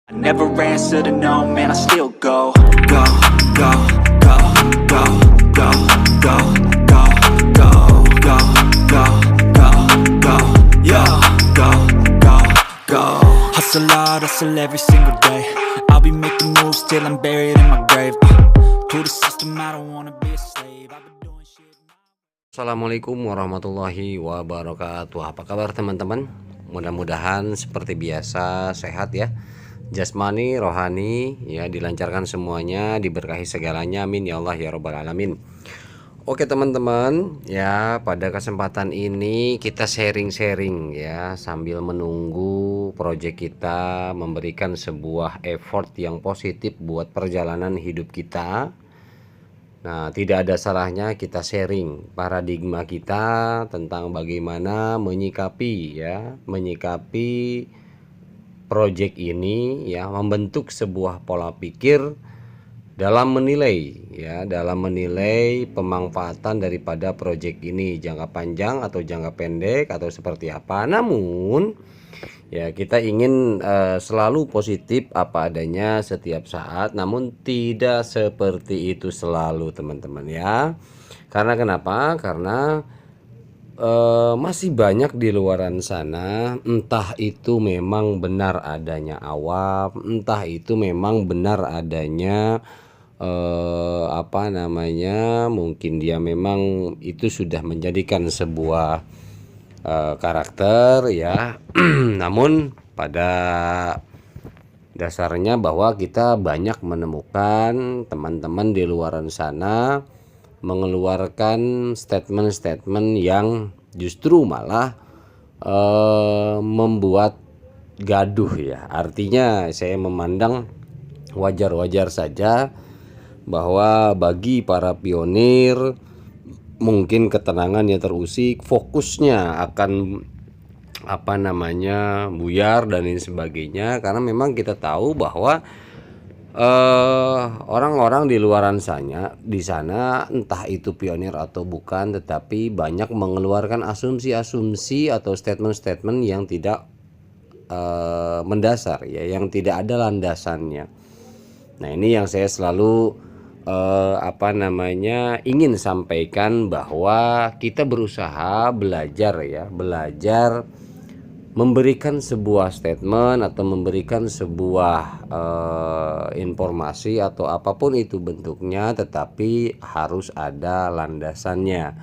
I never answer to no, man, I still go, go, go, go, go, go, go, go, go, go, go, go, go, yo, go, go, go. Hustle hard, hustle every single day. I'll be making moves till I'm buried in my grave. To the system, I don't wanna be a slave. I've been doing shit. Assalamualaikum warahmatullahi wabarakatuh. Apa kabar teman-teman? Mudah-mudahan seperti biasa sehat ya. Jasmani, rohani ya dilancarkan semuanya, diberkahi segalanya. Amin ya Allah ya rabbal alamin. Oke teman-teman, ya pada kesempatan ini kita sharing-sharing ya sambil menunggu proyek kita memberikan sebuah effort yang positif buat perjalanan hidup kita. Nah, tidak ada salahnya kita sharing paradigma kita tentang bagaimana menyikapi proyek ini ya, membentuk sebuah pola pikir dalam menilai pemanfaatan daripada proyek ini, jangka panjang atau jangka pendek atau seperti apa. Namun ya kita ingin selalu positif apa adanya setiap saat, namun tidak seperti itu selalu teman-teman ya. Karena kenapa? Karena masih banyak di luaran sana, entah itu memang benar adanya awam, entah itu memang benar adanya mungkin dia memang itu sudah menjadikan sebuah karakter ya. Namun pada dasarnya bahwa kita banyak menemukan teman-teman di luaran sana mengeluarkan statement-statement yang justru malah membuat gaduh ya. Artinya saya memandang wajar-wajar saja bahwa bagi para pionir mungkin ketenangannya terusik, fokusnya akan buyar dan lain sebagainya, karena memang kita tahu bahwa orang-orang di luaran sana entah itu pionir atau bukan, tetapi banyak mengeluarkan asumsi-asumsi atau statement-statement yang tidak mendasar ya, yang tidak ada landasannya. Nah, ini yang saya selalu ingin sampaikan, bahwa kita berusaha belajar memberikan sebuah statement atau memberikan sebuah informasi atau apapun itu bentuknya, tetapi harus ada landasannya,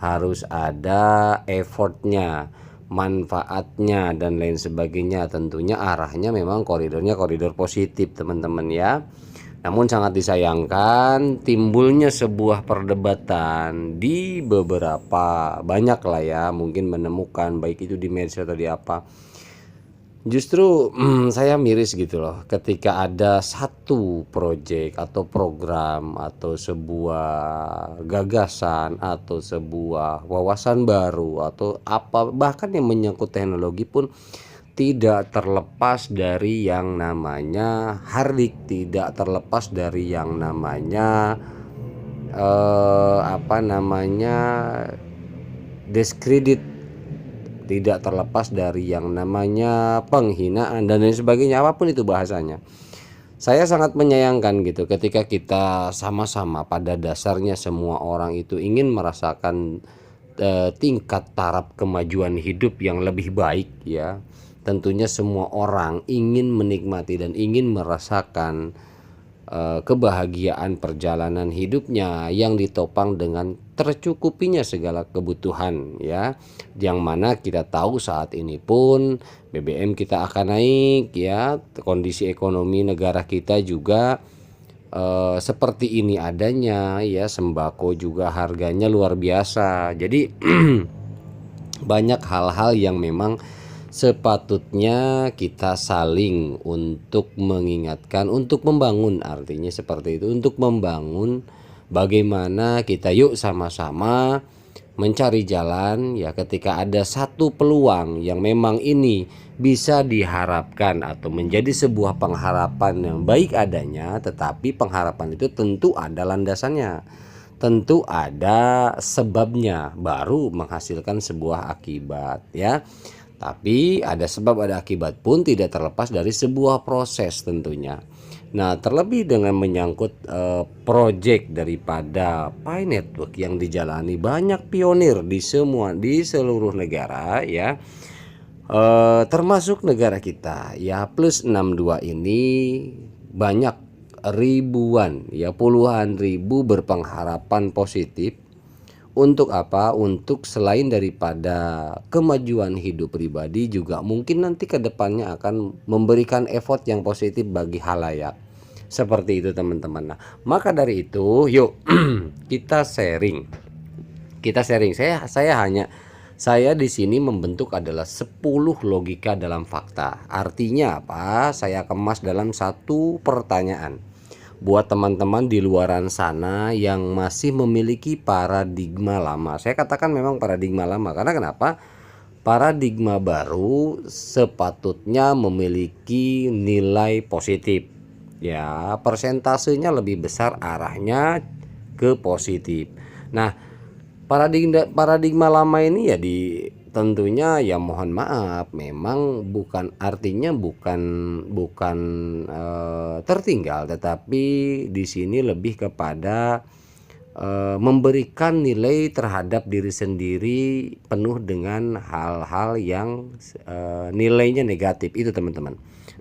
harus ada effortnya, manfaatnya dan lain sebagainya. Tentunya arahnya memang koridornya koridor positif teman-teman ya. Namun sangat disayangkan timbulnya sebuah perdebatan di beberapa banyak lah ya, mungkin menemukan baik itu di medsos atau di apa. Justru saya miris gitu loh, ketika ada satu proyek atau program atau sebuah gagasan atau sebuah wawasan baru atau apa, bahkan yang menyangkut teknologi pun tidak terlepas dari yang namanya hardik, tidak terlepas dari yang namanya diskredit, tidak terlepas dari yang namanya penghinaan dan lain sebagainya, apapun itu bahasanya. Saya sangat menyayangkan gitu ketika kita sama-sama pada dasarnya semua orang itu ingin merasakan tingkat taraf kemajuan hidup yang lebih baik ya. Tentunya semua orang ingin menikmati dan ingin merasakan kebahagiaan perjalanan hidupnya yang ditopang dengan tercukupinya segala kebutuhan ya. Yang mana kita tahu saat ini pun BBM kita akan naik ya, kondisi ekonomi negara kita juga seperti ini adanya ya, sembako juga harganya luar biasa. Jadi banyak hal-hal yang memang sepatutnya kita saling untuk mengingatkan, untuk membangun, artinya seperti itu, untuk membangun bagaimana kita yuk sama-sama mencari jalan ya, ketika ada satu peluang yang memang ini bisa diharapkan atau menjadi sebuah pengharapan yang baik adanya, tetapi pengharapan itu tentu ada landasannya, tentu ada sebabnya baru menghasilkan sebuah akibat ya. Tapi ada sebab ada akibat pun tidak terlepas dari sebuah proses tentunya. Nah, terlebih dengan menyangkut proyek daripada Pi Network yang dijalani banyak pionir di seluruh negara ya. Termasuk negara kita ya, plus 62 ini banyak ribuan ya, puluhan ribu berpengharapan positif. Untuk apa? Untuk selain daripada kemajuan hidup pribadi, juga mungkin nanti ke depannya akan memberikan effort yang positif bagi halayak. Seperti itu teman-teman. Nah, maka dari itu yuk kita sharing. Saya di sini membentuk adalah 10 logika dalam fakta. Artinya apa? Saya kemas dalam satu pertanyaan. Buat teman-teman di luaran sana yang masih memiliki paradigma lama. Saya katakan memang paradigma lama karena kenapa? Paradigma baru sepatutnya memiliki nilai positif. Ya, persentasenya lebih besar arahnya ke positif. Nah, paradigma lama ini ya tentunya ya mohon maaf, memang bukan artinya bukan tertinggal, tetapi di sini lebih kepada memberikan nilai terhadap diri sendiri penuh dengan hal-hal yang nilainya negatif itu teman-teman.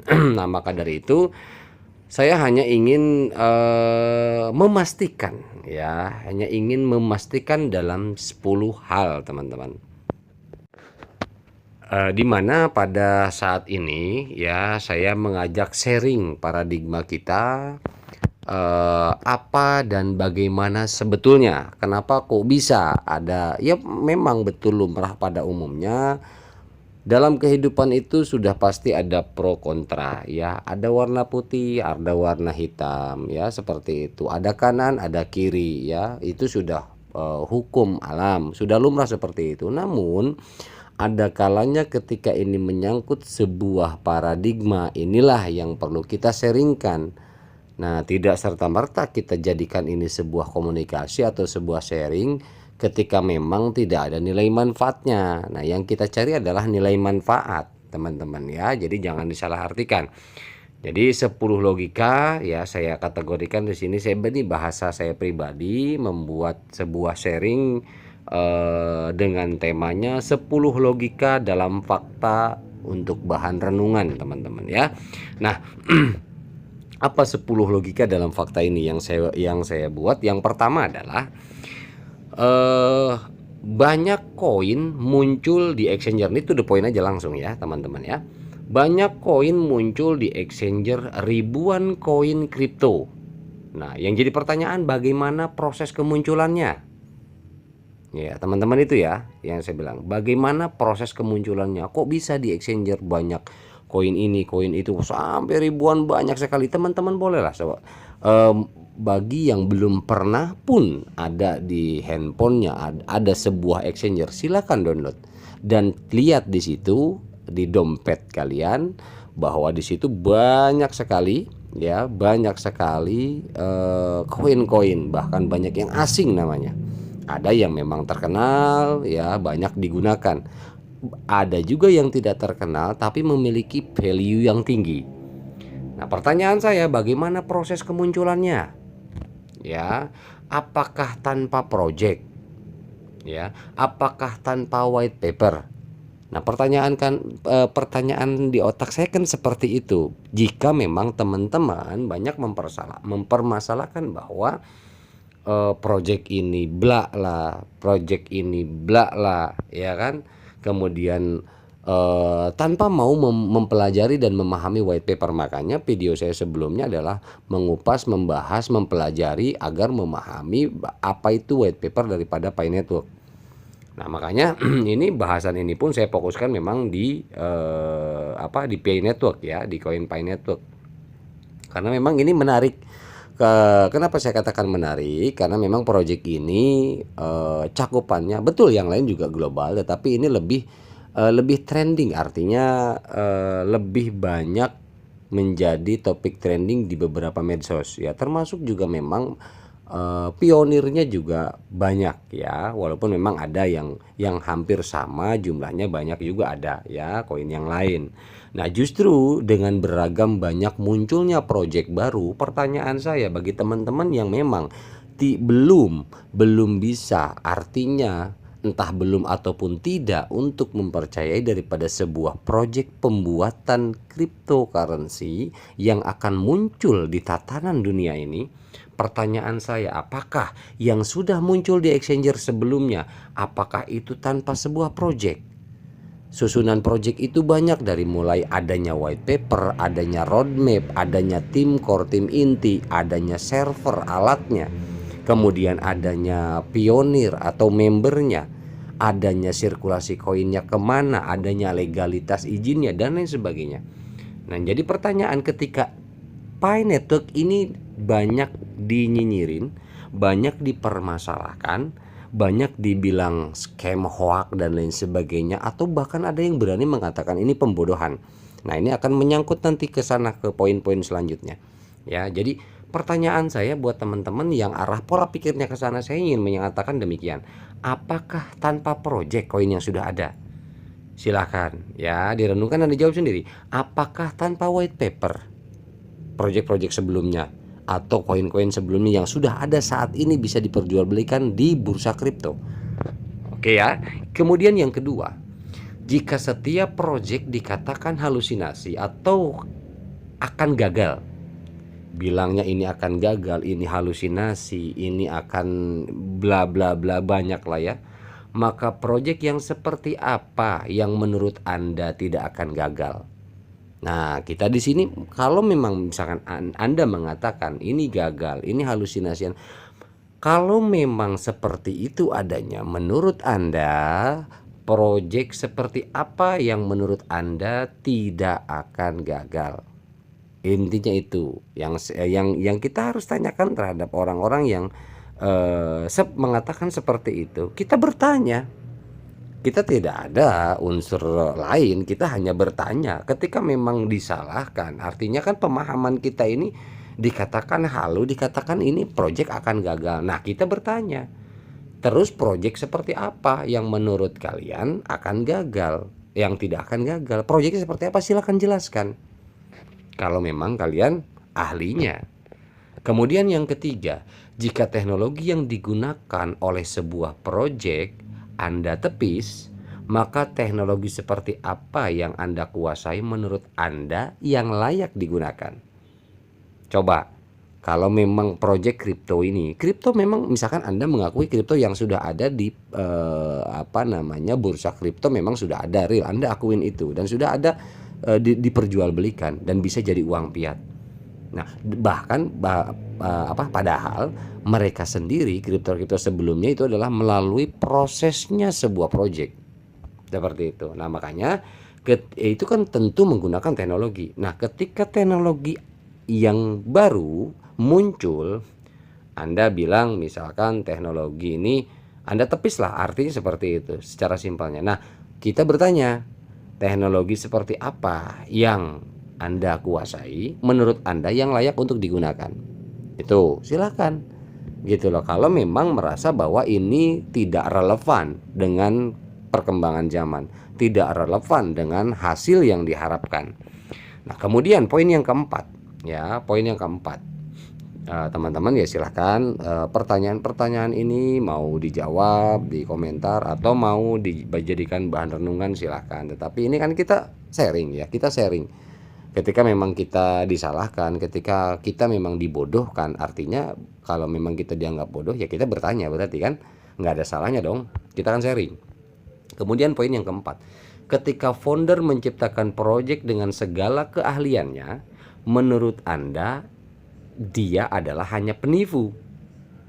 Nah, maka dari itu saya hanya ingin memastikan ya, dalam 10 hal teman-teman. Di mana pada saat ini ya saya mengajak sharing paradigma kita, apa dan bagaimana sebetulnya, kenapa kok bisa ada, ya memang betul lumrah pada umumnya dalam kehidupan itu sudah pasti ada pro kontra ya, ada warna putih, ada warna hitam ya, seperti itu, ada kanan, ada kiri ya, itu sudah hukum alam, sudah lumrah seperti itu. Namun ada kalanya ketika ini menyangkut sebuah paradigma, inilah yang perlu kita sharingkan. Nah, tidak serta-merta kita jadikan ini sebuah komunikasi atau sebuah sharing ketika memang tidak ada nilai manfaatnya. Nah, yang kita cari adalah nilai manfaat, teman-teman ya. Jadi jangan disalahartikan. Jadi 10 logika ya saya kategorikan di sini. Ini bahasa saya pribadi membuat sebuah sharing dengan temanya 10 logika dalam fakta untuk bahan renungan teman-teman ya. Nah, apa 10 logika dalam fakta ini yang saya buat? Yang pertama adalah banyak koin muncul di exchanger. Ini to the point aja langsung ya teman-teman ya. Banyak koin muncul di exchanger, ribuan koin kripto. Nah, yang jadi pertanyaan bagaimana proses kemunculannya? Ya teman-teman, itu ya yang saya bilang, bagaimana proses kemunculannya, kok bisa di exchanger banyak koin ini koin itu sampai ribuan, banyak sekali. Teman-teman bolehlah bagi yang belum pernah pun ada di handphonenya ada sebuah exchanger, silakan download dan lihat di situ di dompet kalian bahwa di situ banyak sekali ya, banyak sekali koin-koin, bahkan banyak yang asing namanya. Ada yang memang terkenal ya, banyak digunakan. Ada juga yang tidak terkenal tapi memiliki value yang tinggi. Nah, pertanyaan saya, bagaimana proses kemunculannya? Ya, apakah tanpa project? Ya, apakah tanpa white paper? Nah, pertanyaan di otak saya kan seperti itu. Jika memang teman-teman banyak mempermasalahkan bahwa project ini blak lah, project ini blak lah, ya kan? Kemudian tanpa mau mempelajari dan memahami white paper. Makanya video saya sebelumnya adalah mengupas, membahas, mempelajari agar memahami apa itu white paper daripada Pi Network. Nah, makanya ini bahasan ini pun saya fokuskan memang di di Pi Network ya, di koin Pi Network. Karena memang ini menarik. Kenapa saya katakan menarik? Karena memang proyek ini cakupannya betul, yang lain juga global, tetapi ini lebih trending, artinya lebih banyak menjadi topik trending di beberapa medsos ya, termasuk juga memang pionirnya juga banyak ya, walaupun memang ada yang hampir sama jumlahnya, banyak juga ada ya koin yang lain. Nah, justru dengan beragam banyak munculnya proyek baru, pertanyaan saya bagi teman-teman yang memang belum bisa, artinya entah belum ataupun tidak, untuk mempercayai daripada sebuah proyek pembuatan cryptocurrency yang akan muncul di tatanan dunia ini. Pertanyaan saya, apakah yang sudah muncul di exchanger sebelumnya, apakah itu tanpa sebuah proyek? Susunan proyek itu banyak, dari mulai adanya white paper, adanya roadmap, adanya tim core, tim inti, adanya server alatnya, kemudian adanya pionir atau membernya, adanya sirkulasi koinnya kemana, adanya legalitas izinnya, dan lain sebagainya. Nah, jadi pertanyaan, ketika Pi Network ini banyak dinyinyirin, banyak dipermasalahkan, banyak dibilang scam, hoax, dan lain sebagainya, atau bahkan ada yang berani mengatakan ini pembodohan. Nah, ini akan menyangkut nanti ke sana, ke poin-poin selanjutnya ya. Jadi pertanyaan saya buat teman-teman yang arah pola pikirnya ke sana, saya ingin menyatakan demikian. Apakah tanpa project koin yang sudah ada? Silahkan ya direnungkan dan dijawab sendiri. Apakah tanpa white paper project-project sebelumnya atau koin-koin sebelumnya yang sudah ada saat ini bisa diperjualbelikan di bursa kripto? Oke ya. Kemudian yang kedua, jika setiap project dikatakan halusinasi atau akan gagal, bilangnya ini akan gagal, ini halusinasi, ini akan bla bla bla, banyak lah ya, maka project yang seperti apa yang menurut Anda tidak akan gagal? Nah, kita di sini kalau memang misalkan Anda mengatakan ini gagal, ini halusinasi, kalau memang seperti itu adanya, menurut Anda proyek seperti apa yang menurut Anda tidak akan gagal? Intinya itu yang kita harus tanyakan terhadap orang-orang yang mengatakan seperti itu. Kita bertanya. Kita tidak ada unsur lain, kita hanya bertanya. Ketika memang disalahkan, artinya kan pemahaman kita ini dikatakan halu, dikatakan ini proyek akan gagal. Nah, kita bertanya, terus proyek seperti apa yang menurut kalian akan gagal, yang tidak akan gagal? Proyeknya seperti apa? Silakan jelaskan, kalau memang kalian ahlinya. Kemudian yang ketiga, jika teknologi yang digunakan oleh sebuah proyek Anda tepis, maka teknologi seperti apa yang Anda kuasai menurut Anda yang layak digunakan? Coba, kalau memang proyek kripto ini, kripto memang misalkan Anda mengakui kripto yang sudah ada di bursa kripto memang sudah ada real, Anda akuin itu, dan sudah ada diperjualbelikan dan bisa jadi uang fiat. Nah, bahkan padahal mereka sendiri kripto sebelumnya itu adalah melalui prosesnya sebuah proyek seperti itu. Nah, makanya itu kan tentu menggunakan teknologi. Nah, ketika teknologi yang baru muncul, Anda bilang misalkan teknologi ini Anda tepislah, artinya seperti itu secara simpelnya. Nah, kita bertanya, teknologi seperti apa yang Anda kuasai menurut Anda yang layak untuk digunakan? Itu silakan gitu loh. Kalau memang merasa bahwa ini tidak relevan dengan perkembangan zaman, tidak relevan dengan hasil yang diharapkan. Nah, kemudian poin yang keempat ya, teman-teman ya silahkan pertanyaan-pertanyaan ini mau dijawab di komentar atau mau dijadikan bahan renungan, silahkan. Tetapi ini kan kita sharing ya, ketika memang kita disalahkan, ketika kita memang dibodohkan, artinya kalau memang kita dianggap bodoh ya kita bertanya, berarti kan nggak ada salahnya dong, kita kan sharing. Kemudian poin yang keempat, ketika founder menciptakan proyek dengan segala keahliannya, menurut Anda dia adalah hanya penipu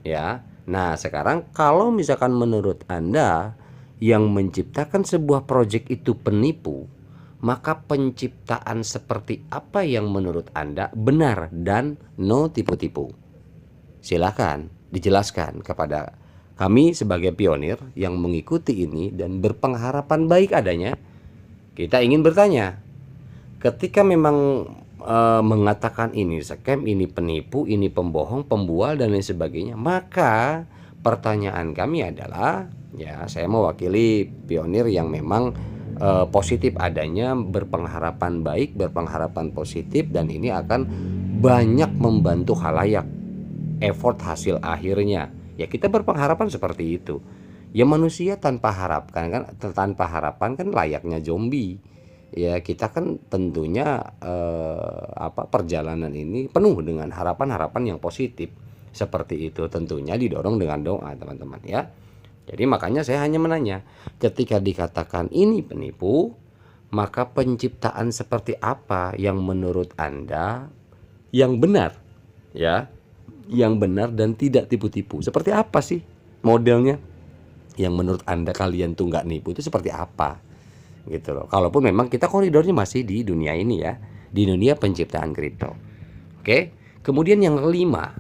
ya. Nah, sekarang kalau misalkan menurut Anda yang menciptakan sebuah proyek itu penipu, maka penciptaan seperti apa yang menurut Anda benar dan no tipu-tipu? Silakan dijelaskan kepada kami sebagai pionir yang mengikuti ini dan berpengharapan baik adanya. Kita ingin bertanya, ketika memang mengatakan ini scam, ini penipu, ini pembohong, pembual dan lain sebagainya. Maka pertanyaan kami adalah, ya saya mewakili pionir yang memang positif adanya, berpengharapan baik, berpengharapan positif, dan ini akan banyak membantu khalayak. Effort hasil akhirnya, ya kita berpengharapan seperti itu. Ya manusia tanpa harapan kan layaknya zombie. Ya kita kan tentunya perjalanan ini penuh dengan harapan-harapan yang positif. Seperti itu tentunya didorong dengan doa, teman-teman ya. Jadi makanya saya hanya menanya, ketika dikatakan ini penipu, maka penciptaan seperti apa yang menurut Anda yang benar, ya, yang benar dan tidak tipu-tipu? Seperti apa sih modelnya yang menurut Anda kalian tuh nggak nipu, itu seperti apa gitu loh? Kalaupun memang kita koridornya masih di dunia ini ya, di dunia penciptaan kripto. Oke, kemudian yang kelima,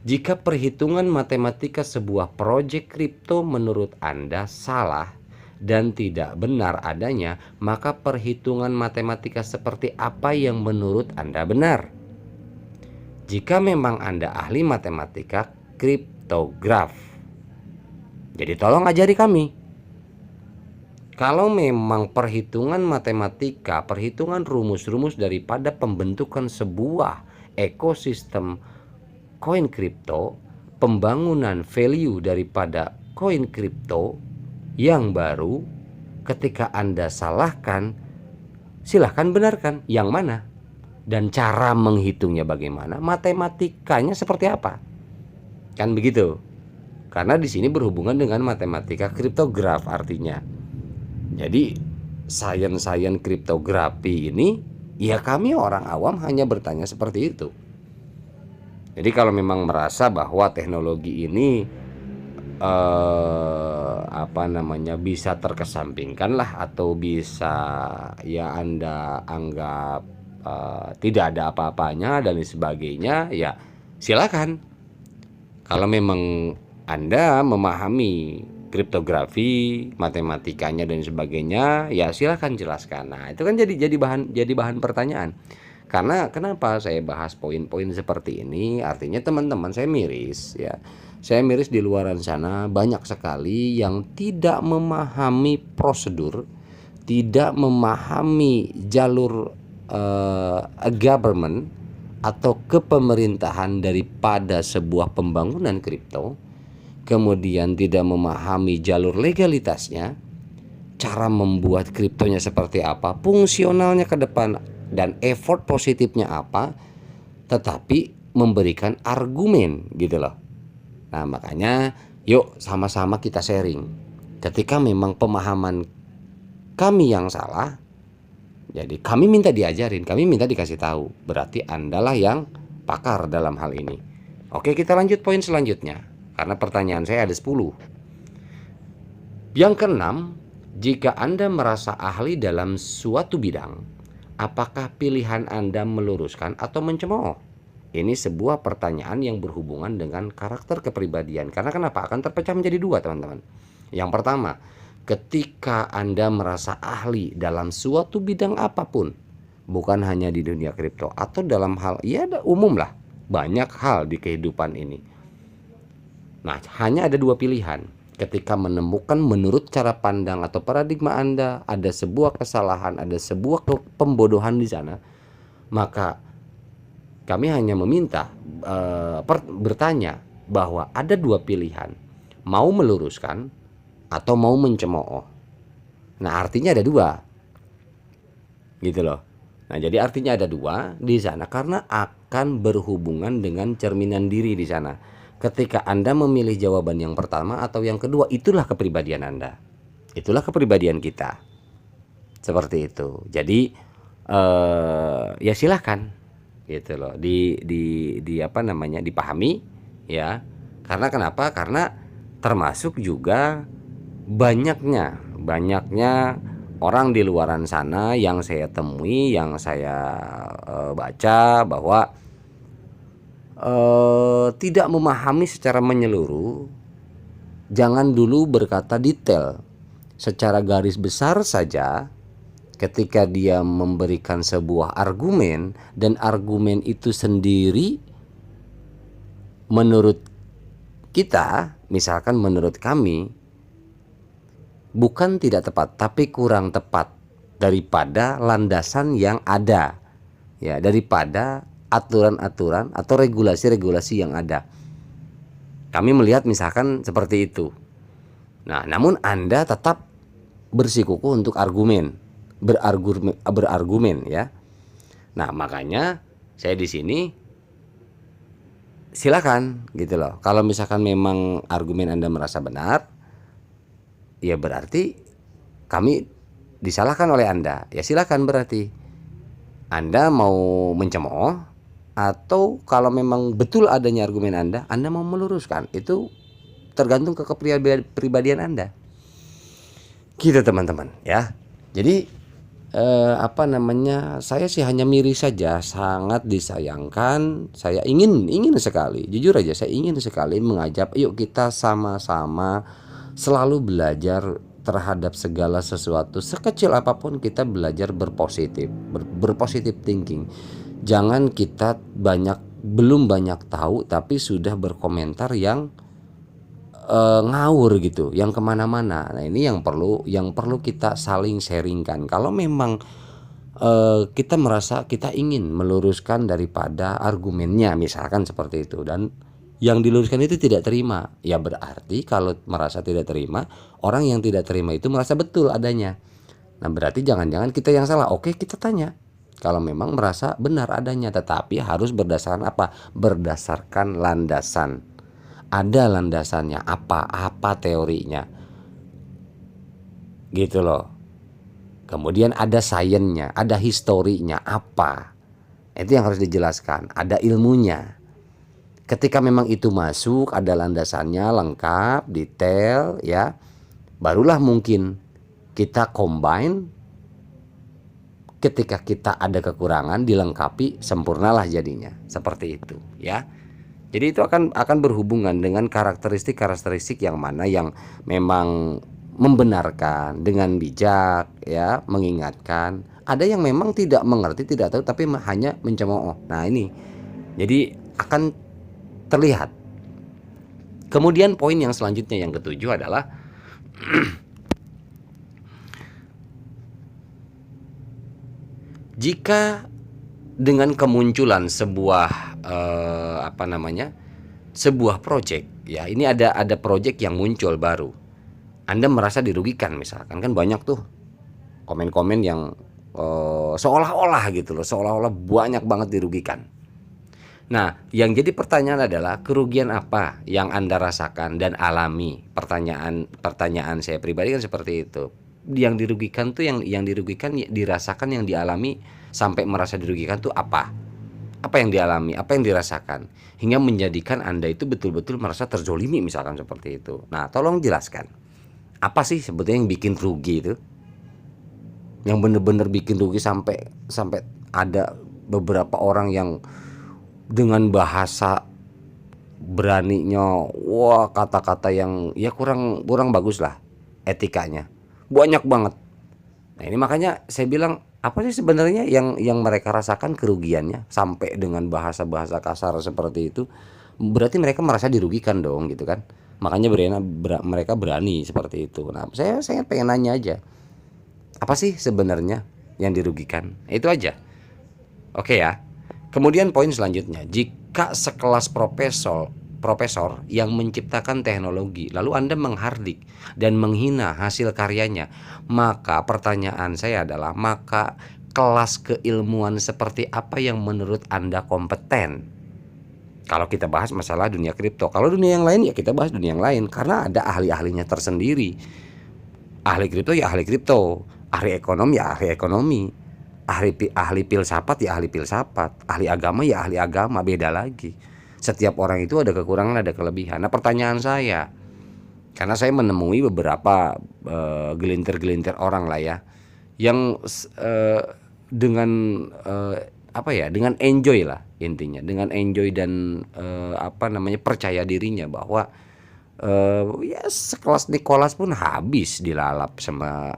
jika perhitungan matematika sebuah proyek kripto menurut Anda salah dan tidak benar adanya, maka perhitungan matematika seperti apa yang menurut Anda benar? Jika memang Anda ahli matematika, kriptograf, jadi tolong ajari kami. Kalau memang perhitungan matematika, perhitungan rumus-rumus daripada pembentukan sebuah ekosistem koin kripto, pembangunan value daripada koin kripto yang baru, ketika Anda salahkan, silahkan benarkan yang mana dan cara menghitungnya bagaimana, matematikanya seperti apa, kan begitu? Karena di sini berhubungan dengan matematika kriptograf artinya. Jadi sains kriptografi ini, ya kami orang awam hanya bertanya seperti itu. Jadi kalau memang merasa bahwa teknologi ini bisa terkesampingkan lah, atau bisa ya Anda anggap tidak ada apa-apanya dan lain sebagainya, ya silakan. Kalau memang Anda memahami kriptografi, matematikanya dan sebagainya, ya silakan jelaskan. Nah, itu kan jadi bahan pertanyaan. Karena kenapa saya bahas poin-poin seperti ini? Artinya teman-teman, saya miris ya. Saya miris di luaran sana banyak sekali yang tidak memahami prosedur, tidak memahami jalur government atau kepemerintahan daripada sebuah pembangunan kripto, kemudian tidak memahami jalur legalitasnya, cara membuat kriptonya seperti apa, fungsionalnya ke depan, dan effort positifnya apa, tetapi memberikan argumen gitu loh. Nah makanya yuk sama-sama kita sharing. Ketika memang pemahaman kami yang salah, jadi kami minta diajarin, kami minta dikasih tahu. Berarti Andalah yang pakar dalam hal ini. Oke, kita lanjut poin selanjutnya, karena pertanyaan saya ada 10. Yang keenam, jika Anda merasa ahli dalam suatu bidang, apakah pilihan Anda meluruskan atau mencemooh? Ini sebuah pertanyaan yang berhubungan dengan karakter kepribadian. Karena kenapa? Akan terpecah menjadi dua, teman-teman. Yang pertama, ketika Anda merasa ahli dalam suatu bidang apapun, bukan hanya di dunia kripto atau dalam hal, ya umum lah, banyak hal di kehidupan ini. Nah, hanya ada dua pilihan. Ketika menemukan menurut cara pandang atau paradigma Anda ada sebuah kesalahan, ada sebuah pembodohan di sana, maka kami hanya meminta bertanya bahwa ada dua pilihan, mau meluruskan atau mau mencemooh. Nah artinya ada dua, gitu loh. Nah jadi artinya ada dua di sana karena akan berhubungan dengan cerminan diri di sana. Ketika Anda memilih jawaban yang pertama atau yang kedua, itulah kepribadian Anda, itulah kepribadian kita, seperti itu. Jadi ya silahkan gitu loh, dipahami ya. Karena kenapa? Karena termasuk juga banyaknya orang di luaran sana yang saya temui, yang saya baca bahwa tidak memahami secara menyeluruh. Jangan dulu berkata detail, secara garis besar saja ketika dia memberikan sebuah argumen dan argumen itu sendiri menurut kita, misalkan menurut kami, bukan tidak tepat tapi kurang tepat daripada landasan yang ada, ya, daripada aturan-aturan atau regulasi-regulasi yang ada. Kami melihat misalkan seperti itu. Nah, namun Anda tetap bersikukuh untuk berargumen ya. Nah, makanya saya di sini silakan gitu loh. Kalau misalkan memang argumen Anda merasa benar, ya berarti kami disalahkan oleh Anda. Ya silakan, berarti Anda mau mencemooh, atau kalau memang betul adanya argumen Anda mau meluruskan. Itu tergantung ke kepribadian Anda. Gitu teman-teman ya. Jadi saya sih hanya miris saja, sangat disayangkan. Saya ingin sekali, jujur aja, saya ingin sekali mengajak, yuk kita sama-sama selalu belajar terhadap segala sesuatu, sekecil apapun kita belajar berpositif thinking. Jangan kita belum banyak tahu tapi sudah berkomentar yang ngawur gitu, yang kemana-mana. Nah, ini yang perlu kita saling sharingkan. Kalau memang kita merasa kita ingin meluruskan daripada argumennya, misalkan seperti itu, dan yang diluruskan itu tidak terima, ya berarti kalau merasa tidak terima, orang yang tidak terima itu merasa betul adanya. Nah, berarti jangan-jangan kita yang salah. Oke, kita tanya kalau memang merasa benar adanya, tetapi harus berdasarkan apa? Berdasarkan landasan. Ada landasannya apa teorinya, gitu loh. Kemudian ada sainsnya, ada historinya apa, itu yang harus dijelaskan. Ada ilmunya. Ketika memang itu masuk, ada landasannya lengkap, detail ya, barulah mungkin kita combine. Ketika kita ada kekurangan, dilengkapi, sempurnalah jadinya, seperti itu ya. Jadi itu akan berhubungan dengan karakteristik yang mana yang memang membenarkan dengan bijak ya, mengingatkan. Ada yang memang tidak mengerti, tidak tahu, tapi hanya mencemooh. Nah, ini jadi akan terlihat. Kemudian poin yang selanjutnya, yang ketujuh adalah jika dengan kemunculan sebuah sebuah proyek ya, ini ada proyek yang muncul baru, Anda merasa dirugikan, misalkan kan banyak tuh komen-komen yang seolah-olah gitu loh, seolah-olah banyak banget dirugikan. Nah, yang jadi pertanyaan adalah kerugian apa yang Anda rasakan dan alami? Pertanyaan saya pribadi kan seperti itu. Yang dirugikan tuh yang dirugikan, dirasakan, yang dialami sampai merasa dirugikan tuh apa? Apa yang dialami, apa yang dirasakan, hingga menjadikan Anda itu betul-betul merasa terzolimi, misalkan seperti itu. Nah, tolong jelaskan, apa sih sebetulnya yang bikin rugi itu, yang benar-benar bikin rugi sampai ada beberapa orang yang dengan bahasa beraninya, wah, kata-kata yang ya kurang bagus lah, etikanya banyak banget. Nah, ini makanya saya bilang, apa sih sebenarnya yang mereka rasakan kerugiannya sampai dengan bahasa-bahasa kasar seperti itu? Berarti mereka merasa dirugikan dong, gitu kan? Makanya mereka berani seperti itu. Nah, saya pengen nanya aja, apa sih sebenarnya yang dirugikan? Itu aja. Oke ya. Kemudian poin selanjutnya, jika sekelas profesor yang menciptakan teknologi lalu Anda menghardik dan menghina hasil karyanya, maka pertanyaan saya adalah, maka kelas keilmuan seperti apa yang menurut Anda kompeten? Kalau kita bahas masalah dunia kripto, kalau dunia yang lain ya kita bahas dunia yang lain, karena ada ahli-ahlinya tersendiri. Ahli kripto ya ahli kripto, ahli ekonomi ya ahli ekonomi, ahli filsafat ya ahli filsafat, ahli agama ya ahli agama, beda lagi. Setiap orang itu ada kekurangan, ada kelebihan. Nah, pertanyaan saya, karena saya menemui beberapa gelintir-gelintir orang lah ya, yang dengan dengan enjoy lah intinya, dengan enjoy dan percaya dirinya bahwa Ya sekelas Nicholas pun habis dilalap sama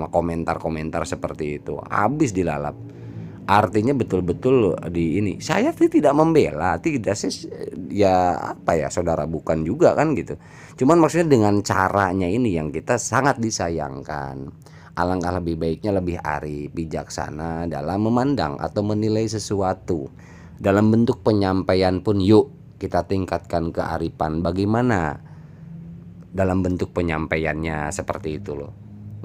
komentar-komentar seperti itu, habis dilalap. Artinya betul-betul di ini, saya sih tidak membela, tidak sih, ya apa ya, saudara bukan juga kan gitu. Cuman maksudnya dengan caranya ini yang kita sangat disayangkan. Alangkah lebih baiknya lebih arif, bijaksana dalam memandang atau menilai sesuatu. Dalam bentuk penyampaian pun yuk kita tingkatkan kearifan. Bagaimana dalam bentuk penyampaiannya, seperti itu loh.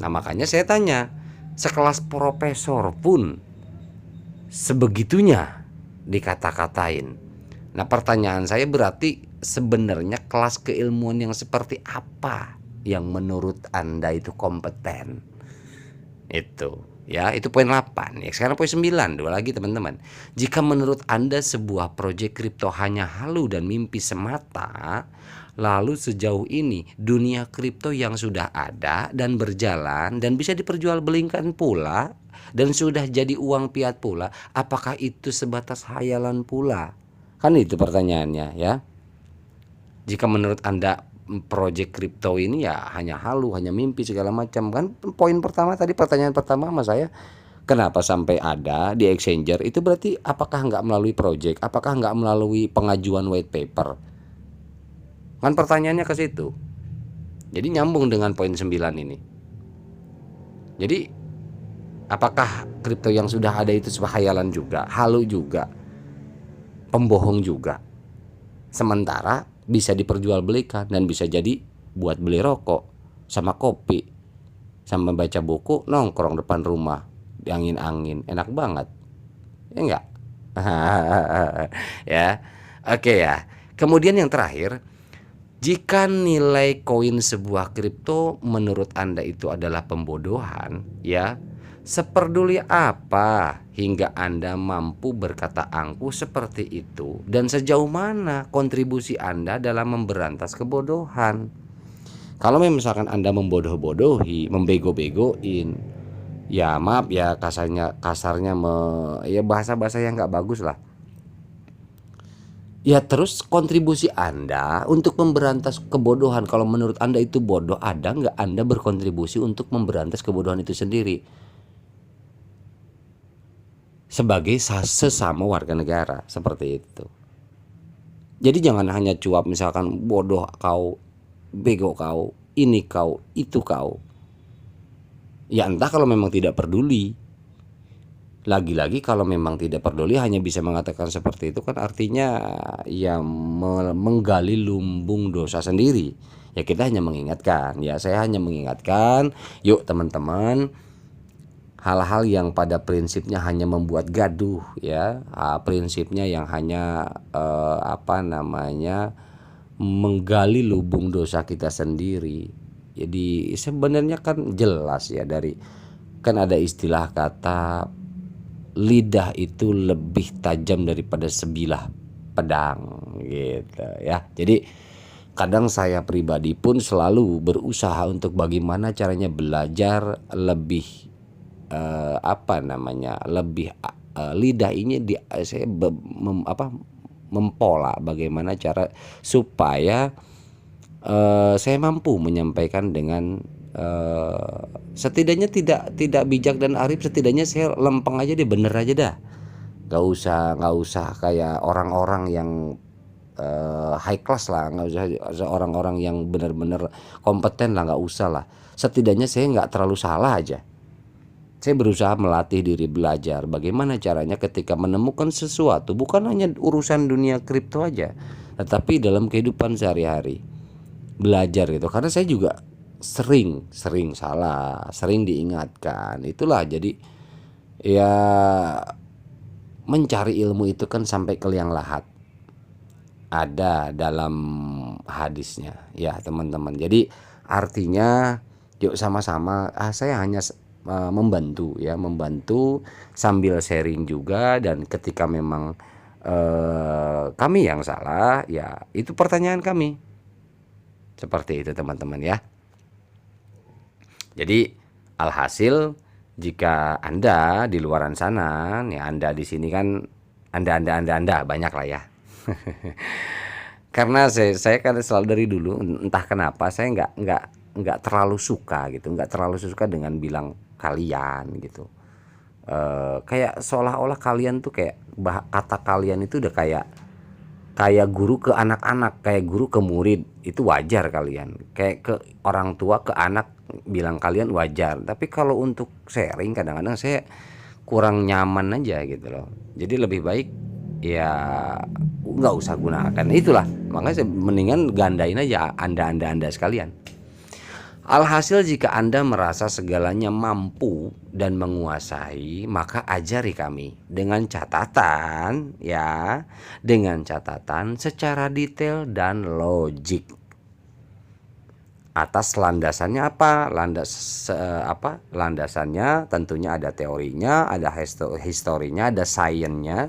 Nah makanya saya tanya, sekelas profesor pun sebegitunya dikata-katain. Nah pertanyaan saya, berarti sebenarnya kelas keilmuan yang seperti apa yang menurut Anda itu kompeten? Itu ya, itu poin 8 ya. Sekarang poin 9, dua lagi teman-teman. Jika menurut Anda sebuah proyek kripto hanya halu dan mimpi semata, lalu sejauh ini dunia kripto yang sudah ada dan berjalan dan bisa diperjualbelikan pula dan sudah jadi uang fiat pula, apakah itu sebatas hayalan pula? Kan itu pertanyaannya ya. Jika menurut Anda proyek kripto ini ya hanya halu, hanya mimpi segala macam, kan poin pertama tadi, pertanyaan pertama sama saya, kenapa sampai ada di exchanger, itu berarti apakah nggak melalui proyek, apakah nggak melalui pengajuan white paper? Kan pertanyaannya ke situ. Jadi nyambung dengan poin 9 ini. Jadi apakah kripto yang sudah ada itu sebuah hayalan juga, halu juga, pembohong juga, sementara bisa diperjualbelikan dan bisa jadi buat beli rokok sama kopi sama baca buku nongkrong depan rumah di angin-angin, enak banget ya enggak? Ya oke ya. Kemudian yang terakhir, jika nilai koin sebuah kripto menurut Anda itu adalah pembodohan, ya, seperduli apa hingga Anda mampu berkata angkuh seperti itu, dan sejauh mana kontribusi Anda dalam memberantas kebodohan? Kalau misalkan Anda membodoh-bodohi, membego-begoin, ya maaf ya, kasarnya ya bahasa-bahasa yang nggak bagus lah. Ya terus kontribusi Anda untuk memberantas kebodohan, kalau menurut Anda itu bodoh, ada nggak Anda berkontribusi untuk memberantas kebodohan itu sendiri sebagai sesama warga negara, seperti itu. Jadi jangan hanya cuap, misalkan bodoh kau, bego kau, ini kau, itu kau. Ya entah kalau memang tidak peduli. Lagi-lagi kalau memang tidak peduli hanya bisa mengatakan seperti itu, kan artinya ya menggali lumbung dosa sendiri. Ya kita hanya mengingatkan, ya saya hanya mengingatkan, yuk teman-teman, hal-hal yang pada prinsipnya hanya membuat gaduh ya, prinsipnya yang hanya menggali lubung dosa kita sendiri. Jadi sebenarnya kan jelas ya, dari kan ada istilah kata lidah itu lebih tajam daripada sebilah pedang gitu ya. Jadi kadang saya pribadi pun selalu berusaha untuk bagaimana caranya belajar lebih lidah ini saya mempola bagaimana cara supaya saya mampu menyampaikan dengan setidaknya tidak bijak dan arif, setidaknya saya lempeng aja deh, bener aja dah, nggak usah kayak orang-orang yang high class lah, nggak usah orang-orang yang benar-benar kompeten lah, nggak usah lah, setidaknya saya nggak terlalu salah aja. Saya berusaha melatih diri belajar bagaimana caranya ketika menemukan sesuatu, bukan hanya urusan dunia kripto aja, tetapi dalam kehidupan sehari-hari belajar gitu. Karena saya juga sering salah, sering diingatkan. Itulah jadi ya, mencari ilmu itu kan sampai ke liang lahat, ada dalam hadisnya ya teman-teman. Jadi artinya yuk sama-sama, saya hanya membantu sambil sharing juga, dan ketika memang kami yang salah ya itu pertanyaan kami, seperti itu teman-teman ya. Jadi alhasil, jika Anda di luaran sana ya, Anda di sini kan Anda banyak lah ya. Karena saya kan selalu dari dulu entah kenapa saya nggak terlalu suka gitu, nggak terlalu suka dengan bilang kalian gitu. Kayak seolah-olah kalian tuh kayak kata kalian itu udah kayak kayak guru ke anak-anak, kayak guru ke murid, itu wajar kalian. Kayak ke orang tua ke anak bilang kalian wajar. Tapi kalau untuk sharing kadang-kadang saya kurang nyaman aja gitu loh. Jadi lebih baik ya nggak usah gunakan. Itulah makanya saya mendingan gandain aja anda sekalian. Alhasil jika Anda merasa segalanya mampu dan menguasai, maka ajari kami dengan catatan ya, dengan catatan secara detail dan logik. Atas landasannya apa? Landasannya tentunya ada teorinya, ada historinya, ada sainsnya,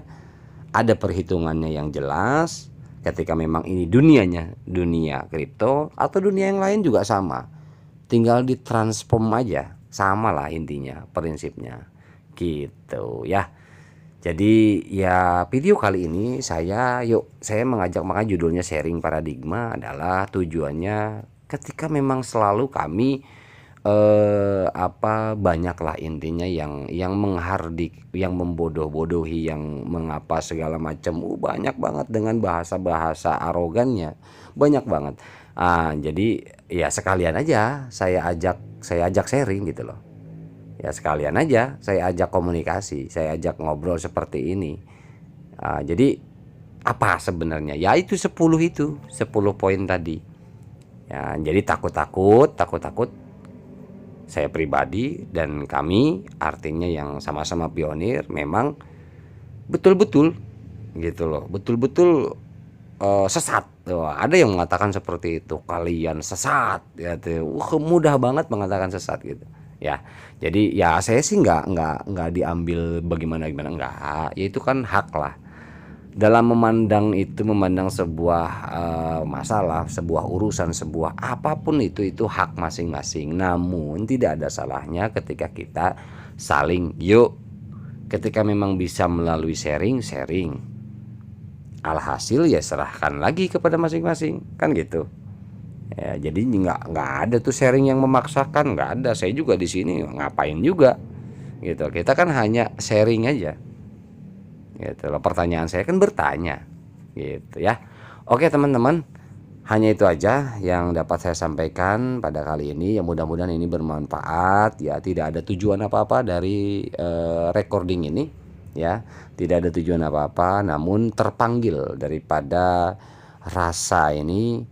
ada perhitungannya yang jelas. Ketika memang ini dunianya, dunia kripto atau dunia yang lain juga sama. Tinggal ditransform aja, sama lah intinya, prinsipnya gitu ya. Jadi ya video kali ini saya mengajak, maka judulnya sharing paradigma adalah tujuannya ketika memang selalu kami banyaklah intinya yang menghardik, yang membodoh-bodohi, yang mengapa segala macam, banyak banget dengan bahasa-bahasa arogannya, banyak banget. Jadi ya sekalian aja saya ajak sharing gitu loh. Ya sekalian aja saya ajak komunikasi, saya ajak ngobrol seperti ini. Jadi apa sebenarnya? Ya itu 10 poin tadi. Ya, jadi takut saya pribadi dan kami, artinya yang sama-sama pionir, memang betul-betul gitu loh, betul-betul sesat. Ada yang mengatakan seperti itu, kalian sesat ya tuh. Mudah banget mengatakan sesat gitu ya. Jadi ya saya sih nggak diambil bagaimana enggak, ya itu kan hak lah dalam memandang sebuah masalah, sebuah urusan, sebuah apapun itu hak masing-masing. Namun tidak ada salahnya ketika kita saling ketika memang bisa melalui sharing. Alhasil ya serahkan lagi kepada masing-masing, kan gitu ya. Jadi nggak ada tuh sharing yang memaksakan, nggak ada. Saya juga di sini ngapain juga gitu, kita kan hanya sharing aja gitu loh. Pertanyaan saya kan bertanya gitu ya. Oke teman-teman, hanya itu aja yang dapat saya sampaikan pada kali ini. Ya mudah-mudahan ini bermanfaat ya. Tidak ada tujuan apa-apa dari recording ini ya, tidak ada tujuan apa-apa, namun terpanggil daripada rasa ini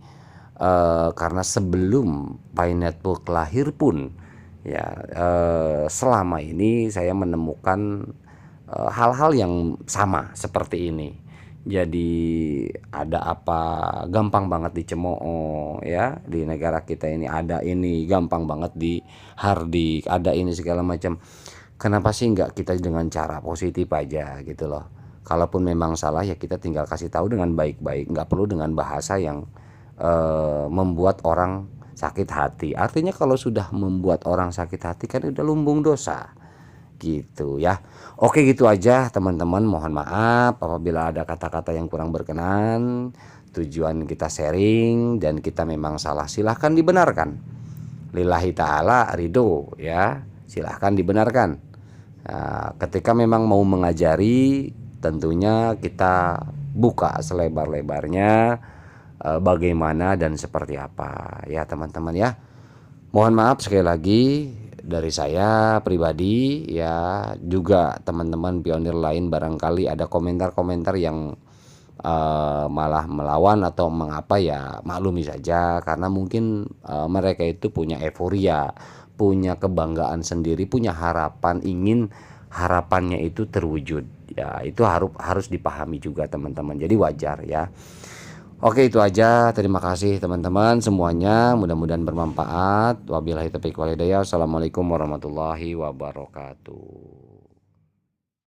karena sebelum Pi Network lahir pun ya, selama ini saya menemukan hal-hal yang sama seperti ini. Jadi ada apa gampang banget dicemooh ya, di negara kita ini ada ini gampang banget di hardik, ada ini segala macam. Kenapa sih nggak kita dengan cara positif aja gitu loh. Kalaupun memang salah ya kita tinggal kasih tahu dengan baik-baik, nggak perlu dengan bahasa yang membuat orang sakit hati. Artinya kalau sudah membuat orang sakit hati kan udah lumbung dosa gitu ya. Oke gitu aja teman-teman, mohon maaf apabila ada kata-kata yang kurang berkenan. Tujuan kita sharing dan kita memang salah, silahkan dibenarkan. Lillahi ta'ala ridho ya, silahkan dibenarkan. Nah, ketika memang mau mengajari tentunya kita buka selebar-lebarnya bagaimana dan seperti apa ya teman-teman ya. Mohon maaf sekali lagi dari saya pribadi ya, juga teman-teman pionir lain barangkali ada komentar-komentar yang malah melawan atau mengapa, ya maklumi saja karena mungkin mereka itu punya euforia, punya kebanggaan sendiri, punya harapan, ingin harapannya itu terwujud ya. Itu harus dipahami juga teman-teman, jadi wajar ya. Oke itu aja, terima kasih teman-teman semuanya, mudah-mudahan bermanfaat. Wabillahi taufiq wal hidayah. Assalamualaikum warahmatullahi wabarakatuh.